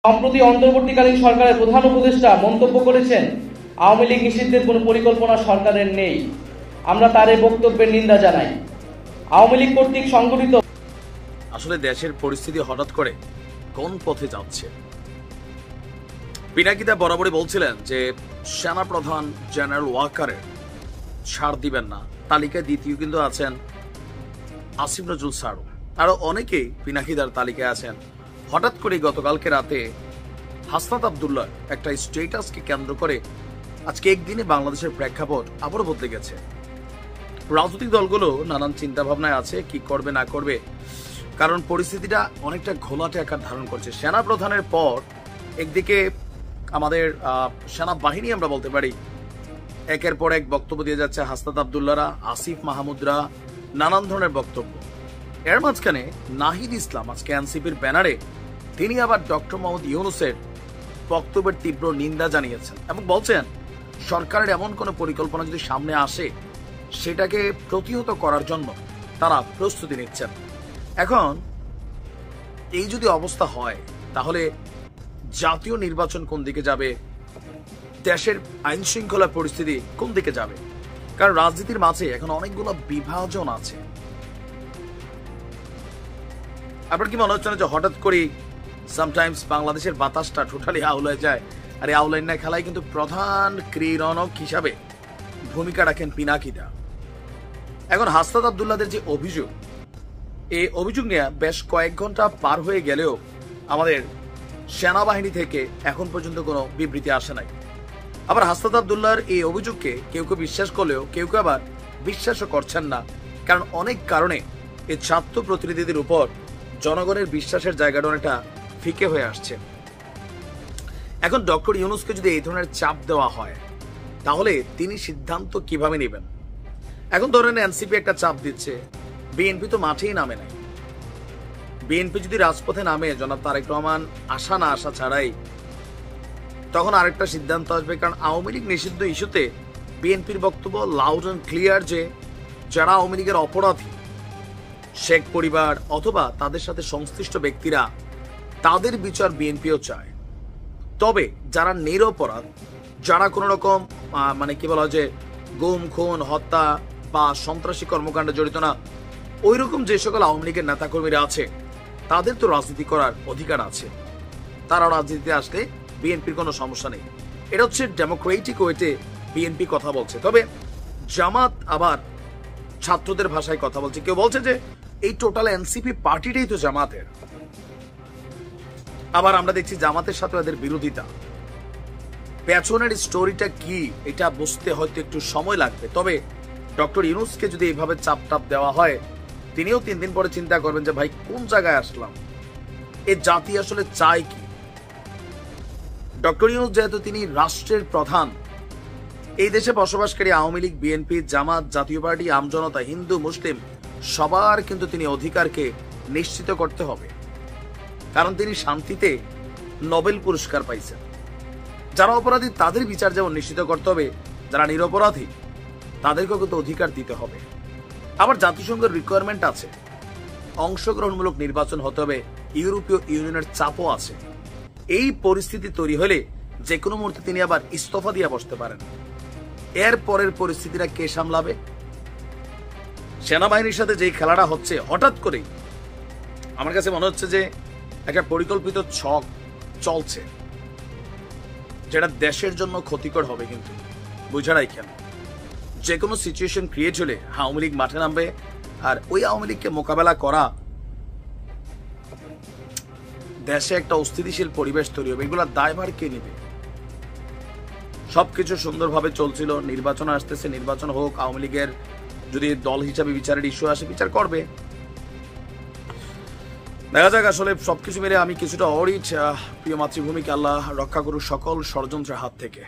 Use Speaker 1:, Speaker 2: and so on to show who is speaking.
Speaker 1: সম্প্রতি অন্তর্বর্তীকালীন সরকারের প্রধান উপদেষ্টা মন্তব্য করেছেন, আওয়ামী লীগ নিষিদ্ধের কোনো পরিকল্পনা সরকারের নেই। আমরা তার এই বক্তব্যের নিন্দা জানাই। আওয়ামী লীগ কর্তৃক সংগঠিত
Speaker 2: আসলে দেশের পরিস্থিতি হঠাৎ করে কোন পথে যাচ্ছে। পিনাকিদা বরাবরই বলছিলেন যে সেনা প্রধান জেনারেল ওয়াকারের ছাড় দিবেন না। তালিকায় দ্বিতীয় কিন্তু আছেন আসিফ নজরুল স্যারও, আরো অনেকেই পিনাকিদার তালিকায় আছেন। হঠাৎ করে গতকালকে রাতে হাসনাত আব্দুল্লাহ একটা স্টেটাসকে কেন্দ্র করে আজকে একদিনে বাংলাদেশের প্রেক্ষাপট আবারও বদলে গেছে। রাজনৈতিক দলগুলো নানান চিন্তা ভাবনায় আছে কি করবে না করবে, কারণ পরিস্থিতিটা অনেকটা ঘোলাটে আকার ধারণ করছে। সেনা প্রধানের পর একদিকে আমাদের সেনাবাহিনী আমরা বলতে পারি একের পর এক বক্তব্য দিয়ে যাচ্ছে। হাসনাত আব্দুল্লাহরা, আসিফ মাহমুদরা নানান ধরনের বক্তব্য। এর মাঝখানে নাহিদ ইসলাম আজকে এনসিপির ব্যানারে তিনি আবার ডক্টর মোহাম্মদ ইউনূসের বক্তব্যের তীব্র নিন্দা জানিয়েছেন এবং বলছেন সরকারের এমন কোন পরিকল্পনা যদি সামনে আসে সেটাকে প্রতিহত করার জন্য তারা প্রস্তুতি নিচ্ছেন। এখন এই যদি অবস্থা হয় তাহলে জাতীয় নির্বাচন কোন দিকে যাবে, দেশের আইন শৃঙ্খলা পরিস্থিতি কোন দিকে যাবে? কারণ রাজনীতির মাঝে এখন অনেকগুলো বিভাজন আছে। আপনার কি মনে হচ্ছে না যে হঠাৎ করে সামটাইমস বাংলাদেশের বাতাসটা টোটালি আউলায় যায়? আর এই আউলাইন খেলায় কিন্তু প্রধান ক্রীড়নক হিসাবে ভূমিকা রাখেন পিনাকিদা। এখন হাসনাত আব্দুল্লাহদের যে অভিযোগ, এই অভিযোগ নিয়ে বেশ কয়েক ঘন্টা পার হয়ে গেলেও আমাদের সেনাবাহিনী থেকে এখন পর্যন্ত কোনো বিবৃতি আসে নাই। আবার হাসনাত আব্দুল্লাহর এই অভিযোগকে কেউ কেউ বিশ্বাস করলেও কেউ কেউ আবার বিশ্বাসও করছেন না, কারণ অনেক কারণে এই ছাত্র প্রতিনিধিদের উপর জনগণের বিশ্বাসের জায়গাটা অনেকটা ফিকে হয়ে আসছে। এখন ডক্টর ইউনূসকে যদি এই ধরনের চাপ দেওয়া হয় তাহলে তিনি সিদ্ধান্ত কিভাবে নেবেন? এখন ধরেন এনসিপি একটা চাপ দিচ্ছে, বিএনপি তো মাঠেই নামে নাই। বিএনপি যদি রাজপথে নামে জনাব তারেক রহমান আসা না আসা ছাড়াই, তখন আরেকটা সিদ্ধান্ত আসবে। কারণ আওয়ামী লীগ নিষিদ্ধ ইস্যুতে বিএনপির বক্তব্য লাউড অ্যান্ড ক্লিয়ার যে যারা আওয়ামী লীগের অপরাধী, শেখ পরিবার অথবা তাদের সাথে সংশ্লিষ্ট ব্যক্তিরা, তাদের বিচার বিএনপিও চায়। তবে যারা নিরপরাধ, যারা কোন রকম মানে কি বলা হয় যে গুম খুন হত্যা বা সন্ত্রাসী কর্মকাণ্ডে জড়িত না, ওই রকম যে সকল আওয়ামী লীগের নেতাকর্মীরা আছে তাদের তো রাজনীতি করার অধিকার আছে। তারা রাজনীতিতে আসলে বিএনপির কোনো সমস্যা নেই। এটা হচ্ছে ডেমোক্রেটিক ওয়েতে বিএনপি কথা বলছে। তবে জামাত আবার ছাত্রদের ভাষায় কথা বলছে। কেউ বলছে যে এই টোটাল এনসিপি পার্টিটাই তো জামাতের। আবার আমরা দেখছি জামাতের সাথে এদের বিরোধিতা। পেছনের স্টোরিটা কি এটা বুঝতে হয়তো একটু সময় লাগবে। তবে ডক্টর ইউনূসকে যদি এইভাবে চাপ টাপ দেওয়া হয়, তিনিও 3 দিন পরে চিন্তা করবেন যে ভাই কোন জায়গায় আসলাম, এ জাতি আসলে চায় কি। ডক্টর ইউনূস যেহেতু তিনি রাষ্ট্রের প্রধান, এই দেশে বসবাসকারী আওয়ামী লীগ, বিএনপি, জামাত, জাতীয় পার্টি, আমজনতা, হিন্দু মুসলিম সবার কিন্তু তিনি অধিকারকে নিশ্চিত করতে হবে। কারণ তিনি শান্তিতে নোবেল পুরস্কার পাইছেন। যারা অপরাধী তাদের বিচার যেমন নিশ্চিত করতে হবে, যারা নিরপরাধী তাদেরকেও কিন্তু অধিকার দিতে হবে। আবার জাতিসংঘের রিকোয়ারমেন্ট আছে, অংশগ্রহণমূলক নির্বাচন হতে হবে, ইউরোপীয় ইউনিয়নের চাপও আছে। এই পরিস্থিতি তৈরি হলে যে কোনো মুহূর্তে তিনি আবার ইস্তফা দিয়ে বসতে পারেন। এর পরের পরিস্থিতিটা কে সামলাবে? সেনাবাহিনীর সাথে যে খেলাটা হচ্ছে হঠাৎ করেই আমার কাছে মনে হচ্ছে যে একটা পরিকল্পিত ছক চলছে, যেটা দেশের জন্য ক্ষতিকর হবে। কিন্তু বুঝা রাখেন, যে কোনো সিচুয়েশন ক্রিয়েট হলে আওয়ামী লীগ মাঠে নামবে, আর ওই আওয়ামী লীগকে মোকাবেলা করা দেশে একটা অস্থিতিশীল পরিবেশ তৈরি হবে। এগুলোর দায়ভার কে নেবে? সবকিছু সুন্দরভাবে চলছিল, নির্বাচন আসতেছে, নির্বাচন হোক, আওয়ামী লীগের যদি দল হিসাবে বিচারের ইস্যু আসে বিচার করবে। দেখা যাক। আসলে সবকিছু মিলে আমি কিছুটা অরিচ। প্রিয় মাতৃভূমিকে আল্লাহ রক্ষা করুক সকল ষড়যন্ত্রের হাত থেকে।